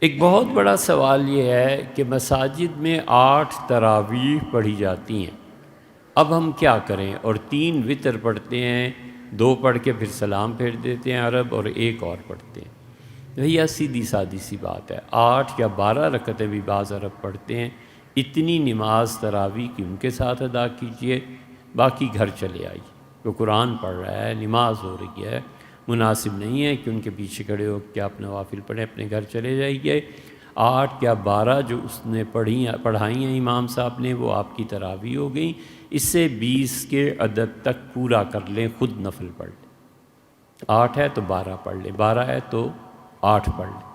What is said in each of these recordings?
ایک بہت بڑا سوال یہ ہے کہ مساجد میں 8 تراویح پڑھی جاتی ہیں، اب ہم کیا کریں؟ اور 3 وتر پڑھتے ہیں، 2 پڑھ کے پھر سلام پھیر دیتے ہیں عرب، اور 1 اور پڑھتے ہیں۔ بھیا سیدھی سادی سی بات ہے، 8 یا 12 رکعتیں بھی بعض عرب پڑھتے ہیں، اتنی نماز تراویح کی ان کے ساتھ ادا کیجئے، باقی گھر چلے آئیے۔ جو قرآن پڑھ رہا ہے، نماز ہو رہی ہے، مناسب نہیں ہے کہ ان کے پیچھے کھڑے ہو کے آپ نوافل پڑھیں، اپنے گھر چلے جائیے۔ 8 یا 12 جو اس نے پڑھائی ہیں امام صاحب نے، وہ آپ کی تراویح ہو گئیں، اس سے 20 کے عدد تک پورا کر لیں، خود نفل پڑھ لیں۔ 8 ہے تو 12 پڑھ لیں، 12 ہے تو 8 پڑھ لیں۔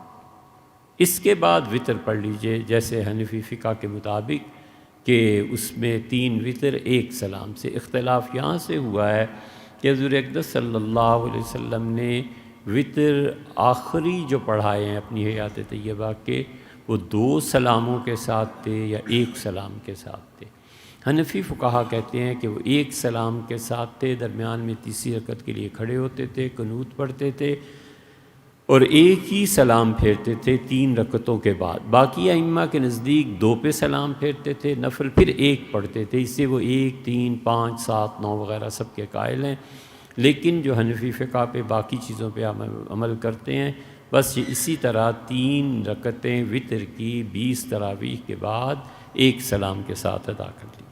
اس کے بعد وتر پڑھ لیجئے، جیسے حنفی فقہ کے مطابق کہ اس میں 3 وتر 1 سلام سے۔ اختلاف یہاں سے ہوا ہے کہ حضور اقدس صلی اللہ علیہ وسلم نے وتر آخری جو پڑھائے ہیں اپنی حیات طیبہ کے، وہ 2 سلاموں کے ساتھ تھے یا 1 سلام کے ساتھ تھے؟ حنفی فقہا کہتے ہیں کہ وہ 1 سلام کے ساتھ تھے، درمیان میں تیسری رکعت کے لیے کھڑے ہوتے تھے، قنوت پڑھتے تھے، اور 1 ہی سلام پھیرتے تھے 3 رکعتوں کے بعد۔ باقی ائمہ کے نزدیک 2 پہ سلام پھیرتے تھے نفل، پھر 1 پڑھتے تھے، اس سے وہ 1، 3، 5، 7، 9 وغیرہ سب کے قائل ہیں۔ لیکن جو حنفی فقہ پہ باقی چیزوں پہ عمل کرتے ہیں، بس یہ اسی طرح 3 رکعتیں وتر کی 20 تراویح کے بعد 1 سلام کے ساتھ ادا کر لی۔